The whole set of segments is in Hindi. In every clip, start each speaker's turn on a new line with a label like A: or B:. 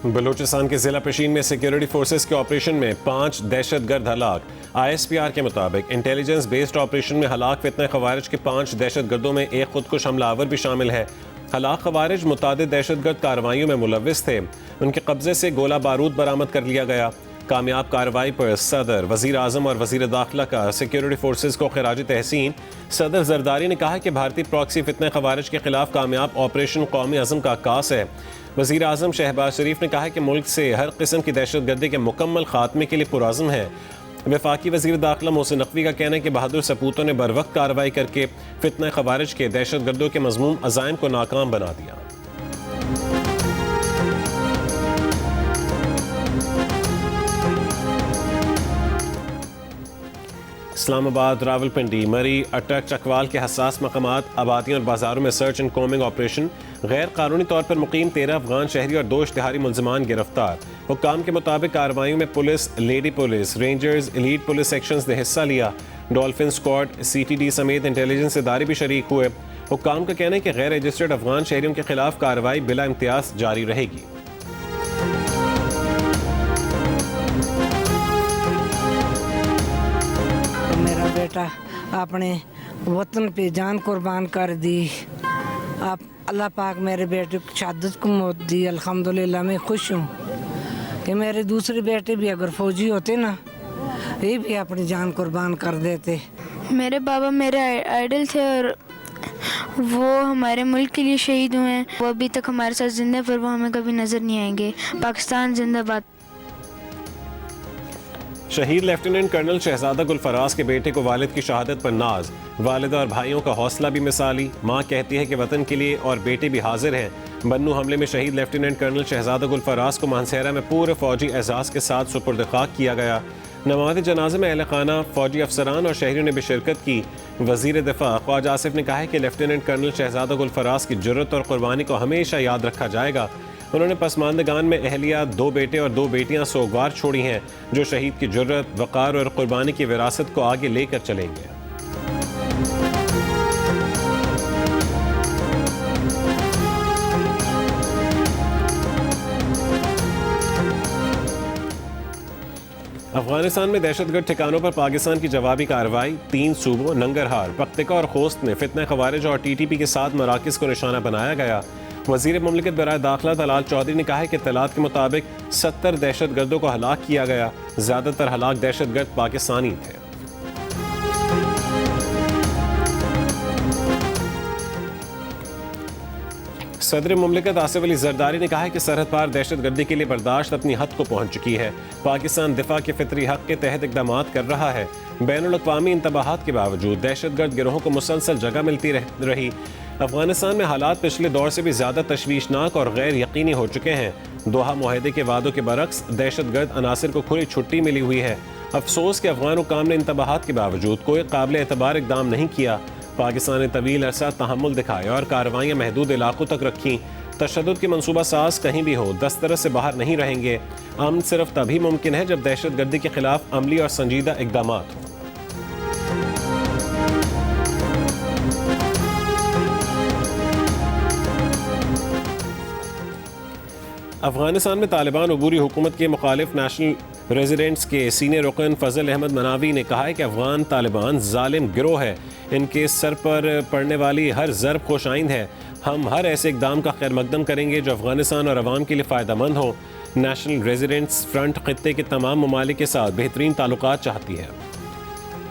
A: बलूचिस्तान के जिला पेशीन में सिक्योरिटी फोर्सेस के ऑपरेशन में 5 दहशतगर्द हलाक। ISPR के मुताबिक इंटेलिजेंस बेस्ड ऑपरेशन में हलाक फितना खवारिज के 5 दहशतगर्दों में एक खुदकुश हमलावर भी शामिल है। हलाक खवारिज मुतादिद दहशतगर्द कार्रवाइयों में मुलव्विस थे। उनके कब्जे से गोला बारूद बरामद कर लिया गया। कामयाब कार्रवाई पर सदर, वजीर आजम और वजीर दाखिला का सिक्योरिटी फोर्सेस को खिराज तहसीन। सदर जरदारी ने कहा कि भारतीय प्रॉक्सी फितना खवारिज के खिलाफ कामयाब ऑपरेशन कौमी अज़म का आकाश है। वजीर आजम शहबाज शरीफ ने कहा कि मुल्क से हर किस्म की दहशतगर्दी के मुकम्मल खात्मे के लिए पुराज़म है। वफाकी वजीर दाखिला मोहसिन नकवी का कहना है कि बहादुर सपूतों ने बर वक्त कार्रवाई करके फितना खवारिज के दहशतगर्दों के मज़मूम अज़ाइम को नाकाम बना दिया। इस्लामाबाद, रावलपिंडी, मरी, अटक, चकवाल के हसास मकामात, आबादियों और बाजारों में सर्च एंड कॉम्बिंग ऑपरेशन। गैर कानूनी तौर पर मुकीम 13 अफगान शहरी और 2 इश्तिहारी मुलजमान गिरफ्तार। हुक्काम के मुताबिक कार्रवाइयों में police, lady police, rangers, elite police sections ने हिस्सा लिया। डॉल्फिन स्क्वाड, CTD समेत इंटेलिजेंस इदारे भी शरीक हुए। हुक्काम का कहना है कि गैर रजिस्टर्ड अफगान शहरियों के खिलाफ कार्रवाई बिला इम्तियाज जारी रहेगी।
B: मेरा बेटा अपने वतन पे जान कुर्बान कर दी। आप अल्लाह पाक मेरे बेटे को शहादत को मौत दी। अल्हम्दुलिल्लाह मैं खुश हूँ कि मेरे दूसरे बेटे भी अगर फौजी होते ना, ये भी अपनी जान कुर्बान कर देते।
C: मेरे बाबा मेरे आइडल थे और वो हमारे मुल्क के लिए शहीद हुए हैं। वो अभी तक हमारे साथ जिंदा है, पर वो हमें कभी नज़र नहीं आएंगे। पाकिस्तान जिंदाबाद।
A: शहीद लेफ्टिनेंट कर्नल शहजादा गुलफराज के बेटे को वालिद की शहादत पर नाज। वालिदा और भाइयों का हौसला भी मिसाली। माँ कहती है कि वतन के लिए और बेटे भी हाजिर हैं। बन्नू हमले में शहीद लेफ्टिनेंट कर्नल शहजादा गुलफराज को मानसेरा में पूरे फौजी एजाज के साथ सुपुर्द खाक किया गया। नमाज जनाजे में अहले खाना, फौजी अफसरान और शहरियों ने भी शिरकत की। वजीर दिफा ख्वाजा आसिफ ने कहा है कि लेफ्टिनेंट कर्नल शहजादा गुलफराज की जुर्रत और कुर्बानी को हमेशा याद रखा जाएगा। उन्होंने पसमानदगान में अहलिया, 2 बेटे और 2 बेटियां सोगवार छोड़ी हैं, जो शहीद की जुर्रत, वक़ार और कुर्बानी की विरासत को आगे लेकर चलेंगे। अफगानिस्तान में दहशतगर्द ठिकानों पर पाकिस्तान की जवाबी कार्रवाई। 3 सूबों नंगरहार, पख्तिका और खोस्त में फितना खवारिज और TTP के साथ मराकज़ को निशाना बनाया गया। वज़ीर मुमलिकत बराए दाखिला तलाल चौधरी ने कहा है कि इत्तलात के मुताबिक 70 दहशतगर्दों को हलाक किया गया। ज़्यादातर हलाक दहशतगर्द पाकिस्तानी थे। सदर मुमलिकत आसिफ अली जरदारी ने कहा है कि सरहद पार दहशतगर्दी के लिए बर्दाश्त अपनी हद को पहुंच चुकी है। पाकिस्तान दिफा के फितरी हक के तहत इकदाम कर रहा है। बैनुल अक़वामी इंतबाहात के बावजूद दहशतगर्द गिरोहों को मुसलसल जगह मिलती रही। अफगानिस्तान में हालात पिछले दौर से भी ज़्यादा तशवीशनाक और गैर यकीनी हो चुके हैं। दोहा मुआहदे के वादों के बरक्स दहशतगर्द अनासर को खुली छुट्टी मिली हुई है। अफसोस के अफगान हुक्काम ने इंतबाहात के बावजूद कोई काबिल एतबार इकदाम नहीं किया। पाकिस्तान ने तवील अरसा तहम्मुल दिखाया और कार्रवाइयाँ महदूद इलाकों तक रखीं। तशद्दुद की मनसूबा साज कहीं भी हो, दस्तरस से बाहर नहीं रहेंगे। अमन सिर्फ तभी मुमकिन है जब दहशतगर्दी के खिलाफ अमली और संजीदा इकदाम हों। अफगानिस्तान में तालिबान अबूरी हुकूमत के मुखालिफ नेशनल रेजिडेंट्स के सीनियर रुकन फजल अहमद मनावी ने कहा है कि अफगान तालिबान जालिम गिरोह है। इनके सर पर पड़ने वाली हर ज़रब खुशाइंद है। हम हर ऐसे इकदाम का खैर मकदम करेंगे जो अफगानिस्तान और अवाम के लिए फ़ायदा मंद हो। नेशनल रेजिडेंट्स फ्रंट खित्ते के तमाम ममालिक के साथ बेहतरीन ताल्लुकात चाहती है।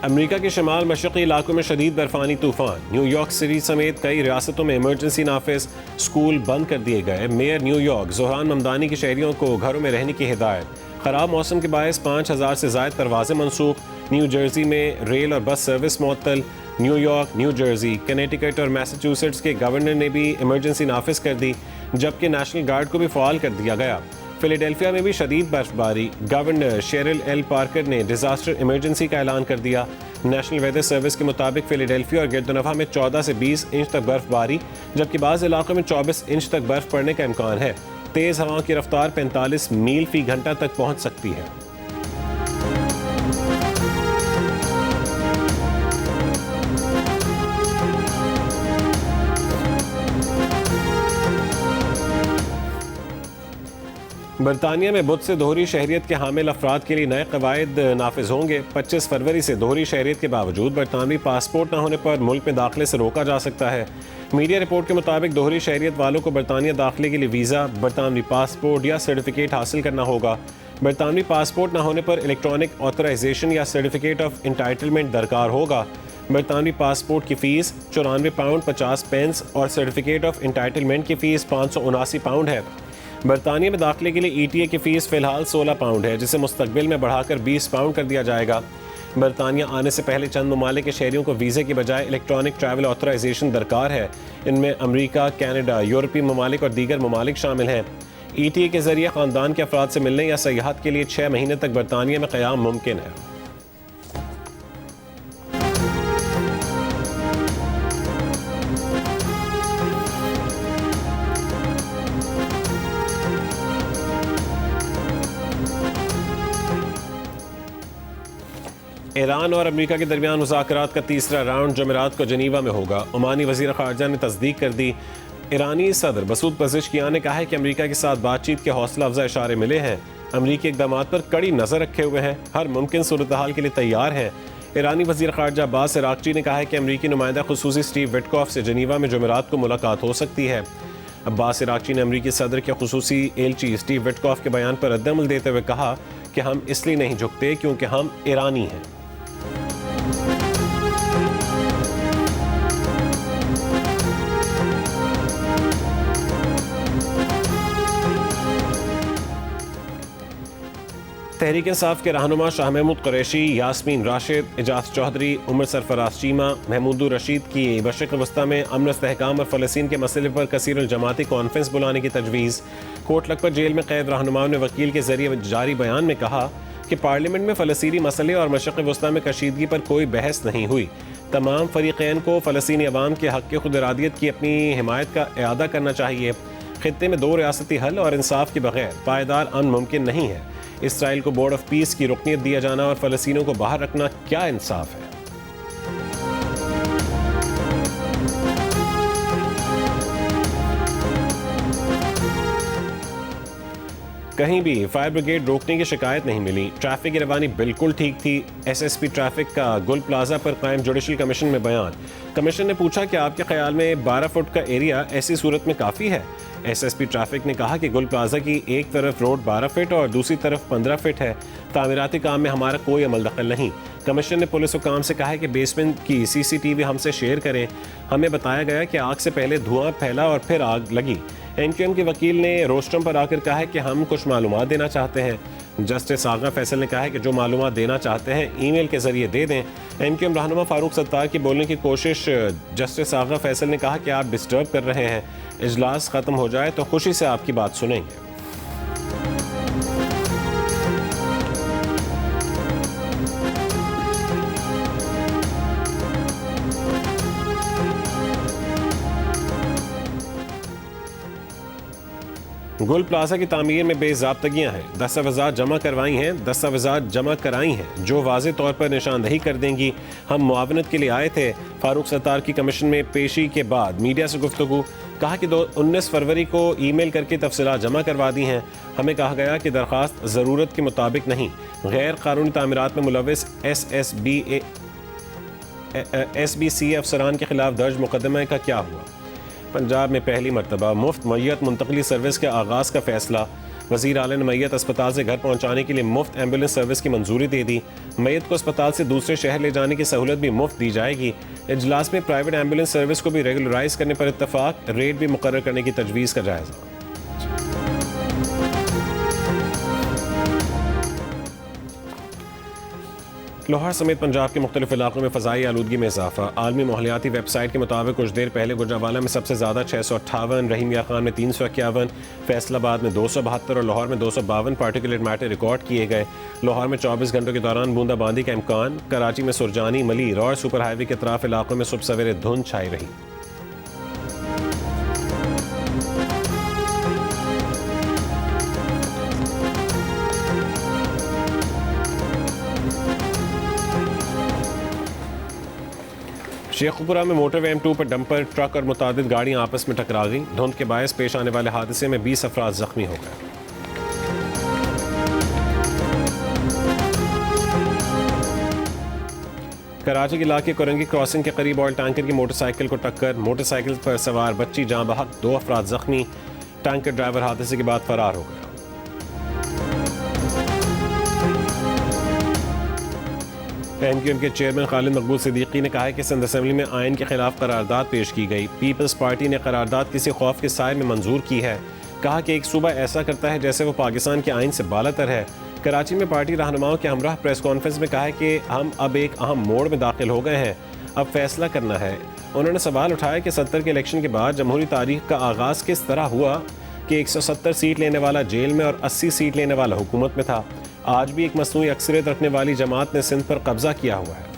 A: अमेरिका के शमाल मशरक़ी इलाकों में शदीद बर्फ़ानी तूफ़ान। न्यूयॉर्क सिटी समेत कई रियासतों में इमरजेंसी नाफिज, स्कूल बंद कर दिए गए। मेयर न्यूयॉर्क ज़ोहरान ममदानी की शहरियों को घरों में रहने की हिदायत। ख़राब मौसम के बायस 5000 से ज़ायद परवाज़ें मनसूख। न्यू जर्सी में रेल और बस सर्विस मुअत्तल। न्यूयॉर्क, न्यू जर्सी, कनेटिकट और मैसाचुसेट्स के गवर्नर ने भी इमरजेंसी नाफिज कर दी, जबकि नेशनल गार्ड को भी फ़ाल कर दिया गया। फिलाडेल्फिया में भी शदीद बर्फबारी। गवर्नर शेरिल एल पार्कर ने डिजास्टर इमरजेंसी का ऐलान कर दिया। नेशनल वेदर सर्विस के मुताबिक फिलाडेल्फिया और गिरदनवा में 14 से 20 इंच तक बर्फबारी, जबकि बाज़ इलाकों में 24 इंच तक बर्फ पड़ने का इम्कान है। तेज़ हवाओं की रफ्तार 45 मील फी घंटा तक पहुंच सकती है। बरतानिया में बुध से दोहरी शहरियत के हामिल अफराद के लिए नए कवायद नाफिज होंगे। 25 फरवरी से दोहरी शहरियत के बावजूद बरतानवी पासपोर्ट न होने पर मुल्क में दाखिले से रोका जा सकता है। मीडिया रिपोर्ट के मुताबिक दोहरी शहरियत वालों को बरतानिया दाखिले के लिए वीज़ा, बरतानवी पासपोर्ट या सर्टिफिकेट हासिल करना होगा। बरतानवी पासपोर्ट न होने पर इलेक्ट्रॉनिक ऑथराइजेशन या सर्टिफिकेट ऑफ इंटाइटलमेंट दरकार होगा। बरतानवी पासपोर्ट की फ़ीस 94 पाउंड 50 पेंस और सर्टिफिकेट ऑफ इंटाइटलमेंट की फ़ीस 579 पाउंड है। बरतानिया में दाखिले के लिए ETA की फ़ीस फ़िलहाल 16 पाउंड है, जिसे मुस्तकबिल में बढ़ाकर 20 पाउंड कर दिया जाएगा। बरतानिया आने से पहले चंद ममालिक के शहरियों को वीज़े की बजाय इलेक्ट्रॉनिक ट्रैवल ऑथराइजेशन दरकार है। इनमें अमरीका, कनाडा, यूरोपीय ममालिक और दीगर ममालिक शामिल हैं। ETA के ज़रिए ख़ानदान के अफराद से मिलने या सयाहत के लिए 6 महीने तक बरतानिया में क़याम मुमकिन है। ईरान और अमेरिका के दरमियान मुज़ाकरात का तीसरा राउंड जुमेरात को जनीवा में होगा। ओमानी वज़ीर ख़ारजा ने तस्दीक कर दी। ईरानी सदर मसूद पज़ेश्कियान ने कहा है कि अमेरिका के साथ बातचीत के हौसला अफजा इशारे मिले हैं। अमरीकी इक़दामात पर कड़ी नज़र रखे हुए हैं, हर मुमकिन सूरत हाल के लिए तैयार हैं। ईरानी वज़ीर ख़ारजा अब्बास इराक़ची ने कहा है कि अमरीकी नुमाइंदा ख़ुसूसी स्टीव विटकॉफ से जनीवा में जुमेरात को मुलाकात हो सकती है। अब्बास इराक़ची ने अमरीकी सदर के ख़ुसूसी एलची स्टीव विटकॉफ के बयान पर रद्द-ए-अमल देते हुए कहा कि हम इसलिए नहीं झुकते क्योंकि हम ईरानी हैं। तहरीक इंसाफ के रहनुमा शाह महमूद कुरैशी, यास्मीन राशिद, एजाज चौधरी, उमर सरफराज चीमा, महमूदुर रशीद की मशरिक़ वस्ता में अमन इस्तेहकाम और फ़लस्तीन के मसले पर कसीरुल जमाती कॉन्फ्रेंस बुलाने की तजवीज़। कोट लखपत जेल में कैद रहनुमाओं ने वकील के जरिए जारी बयान में कहा कि पार्लियामेंट में फ़लस्तीनी मसले और मशरिक़ वस्ता में कशीदगी पर कोई बहस नहीं हुई। तमाम फ़रीक़ैन को फ़लस्तीनी अवाम के हक़ खुद इरादियत की अपनी हिमायत का इआदा करना चाहिए। ख़ित्ते में 2 रियासती हल और इंसाफ के बगैर पायदार अमन मुमकिन नहीं है। इसराइल को बोर्ड ऑफ पीस की रुकनियत दिया जाना और फ़लस्तीनियों को बाहर रखना क्या इंसाफ है। कहीं भी फायर ब्रिगेड रोकने की शिकायत नहीं मिली। ट्रैफिक की रवानी बिल्कुल ठीक थी। SSP ट्रैफिक का गुल प्लाजा पर कायम जुडिशल कमीशन में बयान। कमीशन ने पूछा कि आपके ख्याल में 12 फुट का एरिया ऐसी सूरत में काफ़ी है। SSP ट्रैफिक ने कहा कि गुल प्लाजा की एक तरफ रोड 12 फीट और दूसरी तरफ 15 फीट है। तामीराती काम में हमारा कोई अमल दखल नहीं। कमीशन ने पुलिस हुकाम से कहा है कि बेसमेंट की CCTV हमसे शेयर करें। हमें बताया गया कि आग से पहले धुआं फैला और फिर आग लगी। NQM के वकील ने रोस्ट्रम पर आकर कहा है कि हम कुछ मालूमात देना चाहते हैं। जस्टिस आगा फैसल ने कहा है कि जो मालूमात देना चाहते हैं ईमेल के जरिए दे दें। NQM रहनुमा फारूक सत्तार की बोलने की कोशिश। जस्टिस आगा फैसल ने कहा कि आप डिस्टर्ब कर रहे हैं। इजलास ख़त्म हो जाए तो खुशी से आपकी बात सुनेंगे। गुल प्लाजा की तामीर में बेज़ाब्तगियाँ हैं। दस्तावेज़ात जमा करवाई हैं, दस्तावेज़ात जमा कराई हैं जो वाज़े तौर पर निशानदही कर देंगी। हम मुआवनत के लिए आए थे। फारूक सत्तार की कमीशन में पेशी के बाद मीडिया से गुफ्तगू। कहा कि 19 फरवरी को ईमेल करके तफसीलात जमा करवा दी हैं। हमें कहा गया कि दरख्वास्त ज़रूरत के मुताबिक नहीं। गैर कानूनी तामीरात में मुलविस SBC अफसरान के खिलाफ दर्ज मुकदमे का क्या हुआ। पंजाब में पहली मरतबा मुफ्त मैयत मुंतकली सर्विस के आगाज़ का फैसला। वज़ीर आला ने मैयत अस्पताल से घर पहुंचाने के लिए मुफ्त एम्बुलेंस सर्विस की मंजूरी दे दी। मैयत को अस्पताल से दूसरे शहर ले जाने की सहूलत भी मुफ्त दी जाएगी। इजलास में प्राइवेट एम्बुलेंस सर्विस को भी रेगुलराइज करने पर इत्तफाक। रेट भी मुकर्रर करने की तजवीज़ का जायज़ा। लाहौर समेत पंजाब के मुख्तलिफ इलाकों में फ़ज़ाई आलूदगी में इजाफा। आलमी माहौलियाती वेबसाइट के मुताबिक कुछ देर पहले गुजरांवाला में सबसे ज़्यादा 658, रहीम या खान में 351, फैसलाबाद में 272 और लाहौर में 252 पार्टिकुलेट मैटर रिकॉर्ड किए गए। लाहौर में 24 घंटों के दौरान बूंदाबांदी का इम्कान। कराची में सुरजानी, मलीर और सुपर हाईवे के अतराफ इलाकों में सुबह सवेरे धुंध छाई रही। शेखुपुरा में मोटरवे M2 पर डंपर ट्रक और मुतादिद गाड़ियां आपस में टकरा गईं। धुंध के बायस पेश आने वाले हादसे में 20 अफराद जख्मी हो गए। कराची के इलाके कोरंगी क्रॉसिंग के करीब ऑयल टैंकर की मोटरसाइकिल को टक्कर, मोटरसाइकिल पर सवार बच्ची जाँ बहक, 2 अफराद जख्मी। टैंकर ड्राइवर हादसे के बाद फरार हो गया। एमक्यूएम के चेयरमैन खालिद मकबूल सिद्दीकी ने कहा है कि सिंध असेंबली में आइन के खिलाफ करारदाद पेश की गई। पीपल्स पार्टी ने करारदाद किसी खौफ के साए में मंजूर की है। कहा कि एक सूबा ऐसा करता है जैसे वो पाकिस्तान के आइन से बालातर है। कराची में पार्टी रहनुमाओं के हमराह प्रेस कॉन्फ्रेंस में कहा है कि हम अब एक अहम मोड़ में दाखिल हो गए हैं, अब फैसला करना है। उन्होंने सवाल उठाया कि 70 के इलेक्शन के बाद जमहूरी तारीख का आगाज़ किस तरह हुआ कि 170 सीट लेने वाला जेल में और 80 सीट लेने वाला हुकूमत में था। आज भी एक मसनूई अक्सरियत रखने वाली जमात ने सिंध पर कब्जा किया हुआ है।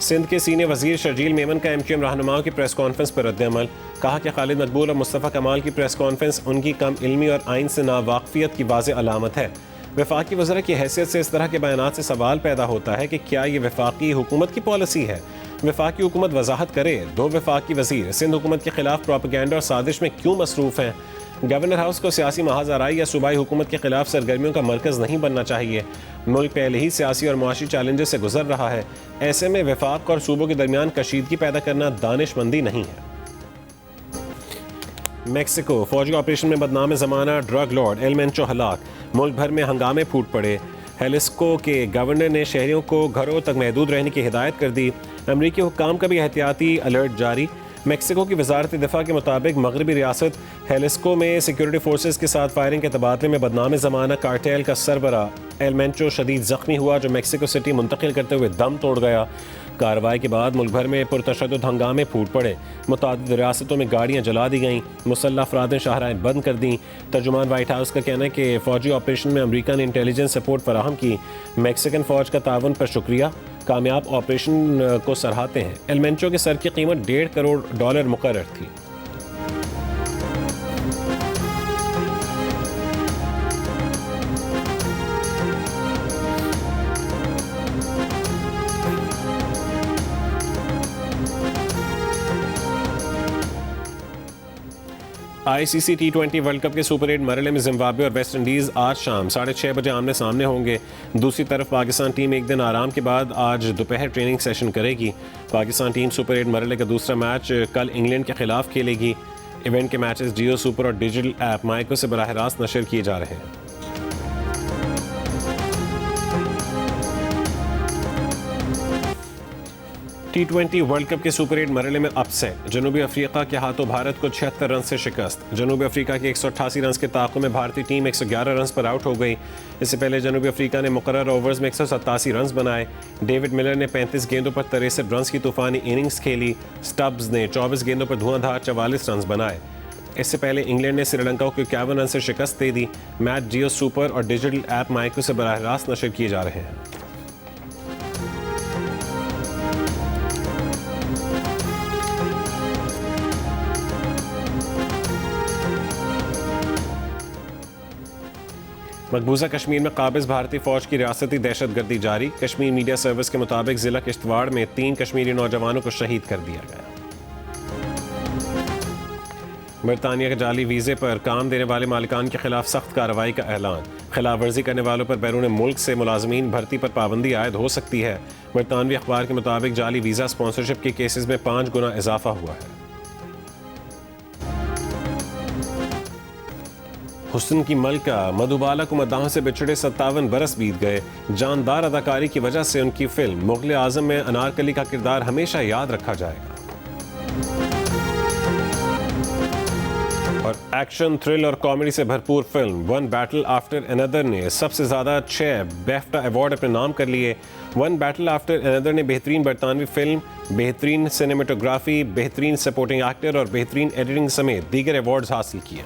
A: सिंध के सीनियर वजीर शर्जील मेमन का एमक्यूएम रहनुमाओं की प्रेस कॉन्फ्रेंस पर रद्द-ए-अमल। कहा कि खालिद मकबूल और मुस्तफ़ा कमाल की प्रेस कॉन्फ्रेंस उनकी कम इल्मी और आइन से नावाकफियत की वाज़ेह अलामत है। वफाकी वज़रा की हैसियत से इस तरह के बयानात से सवाल पैदा होता है कि क्या ये वफाकी हुकूमत की पॉलिसी है। वफाकी हुकूमत वजाहत करे, 2 वफाकी वज़ीर सिंध हुकूमत के खिलाफ प्रोपेगेंडा और साजिश में क्यों मसरूफ़ हैं। गवर्नर हाउस को सियासी महाज आराई या सूबाई हुकूमत के खिलाफ सरगर्मियों का मरकज़ नहीं बनना चाहिए। मुल्क पहले ही सियासी और मुआशी चैलेंजेस से गुजर रहा है। ऐसे में वफाक और सूबों के दरमियान कशीदगी पैदा करना दानिशमंदी नहीं है। मेक्सिको फौजी ऑपरेशन में बदनाम ज़माना ड्रग लॉर्ड एल मेंचो हलाक, मुल्क भर में हंगामे फूट पड़े। हेलिस्को के गवर्नर ने शहरियों को घरों तक महदूद रहने की हिदायत कर दी। अमरीकी हुक्काम का भी एहतियाती अलर्ट जारी। मेक्सिको की वजारत दिफा के मुताबिक मगरबी रियासत हेलिस्को में सिक्योरिटी फोर्सेज के साथ फायरिंग के तबादले में बदनाम ज़माना कार्टेल का सरबरा एल मेंचो शदीद ज़ख्मी हुआ, जो मेक्सिको सिटी मुंतकिल करते हुए दम तोड़ गया। कार्रवाई के बाद मुल्क भर में पुरतशद्दुद हंगामे फूट पड़े। मुतादिद रियासतों में गाड़ियाँ जला दी गईं, मुसल्लह अफराद ने शाहराहें बंद कर दी। तर्जुमान वाइट हाउस का कहना है कि फ़ौजी ऑपरेशन में अमरीका ने इंटेलिजेंस सपोर्ट फराहम की। मैक्सिकन फ़ौज का ताउन पर शुक्रिया, कामयाब ऑपरेशन को सराहते हैं। एल मेंचो के सर की कीमत $1.5 करोड़ मुकर्रर थी। ICC T20 वर्ल्ड कप के सुपर 8 मरहले में जिम्बाब्वे और वेस्ट इंडीज़ आज शाम 6:30 बजे आमने सामने होंगे। दूसरी तरफ पाकिस्तान टीम एक दिन आराम के बाद आज दोपहर ट्रेनिंग सेशन करेगी। पाकिस्तान टीम सुपर 8 मरहले का दूसरा मैच कल इंग्लैंड के खिलाफ खेलेगी। इवेंट के मैचेस जियो सुपर और डिजिटल ऐप माइको से बराह रास्त नशर किए जा रहे हैं। T20 वर्ल्ड कप के सुपर 8 मरहले में अपसेट, जनूबी अफ्रीका के हाथों भारत को 76 रन से शिकस्त। जनूबी अफ्रीका के 188 रन के ताक़ुब में भारतीय टीम 111 रन पर आउट हो गई। इससे पहले जनूबी अफ्रीका ने मुकर्रर ओवर्स में 187 रन बनाए। डेविड मिलर ने 35 गेंदों पर 63 रन की तूफानी इनिंग्स खेली। स्टब्स ने 24 गेंदों पर धुआंधार 44 रन बनाए। इससे पहले इंग्लैंड ने श्रीलंका को 51 रन से शिकस्त दे दी। मैच जियो सुपर और डिजिटल ऐप माइको से बराह रास्त नशर किए जा रहे हैं। मकबूजा कश्मीर में काबिज भारतीय फ़ौज की रियासती दहशतगर्दी जारी। कश्मीर मीडिया सर्विस के मुताबिक ज़िला किश्तवाड़ में 3 कश्मीरी नौजवानों को शहीद कर दिया गया। बरतानिया के जाली वीज़े पर काम देने वाले मालिकान के खिलाफ सख्त कार्रवाई का ऐलान। खिलाफ वर्जी करने वालों पर बैरून मुल्क से मुलाजमीन भर्ती पर पाबंदी आयद हो सकती है। बरतानवी अखबार के मुताबिक जाली वीज़ा स्पॉन्सरशिप के केसेस में 5 गुना इजाफा हुआ है। हुस्न की मलका मधुबाला को मद्दाहों से बिछड़े 57 बरस बीत गए। जानदार अदाकारी की वजह से उनकी फिल्म मुग़ल आज़म में अनारकली का किरदार हमेशा याद रखा जाएगा। और एक्शन, थ्रिल और कॉमेडी से भरपूर film one battle after another ने सबसे ज़्यादा 6 बेफ्टा अवार्ड अपने नाम कर लिए। वन बैटल आफ्टर अनदर ने बेहतरीन बरतानवी फिल्म, बेहतरीन सिनेमेटोग्राफी, बेहतरीन सपोर्टिंग एक्टर और बेहतरीन एडिटिंग समेत दीगर अवार्ड्स हासिल किए।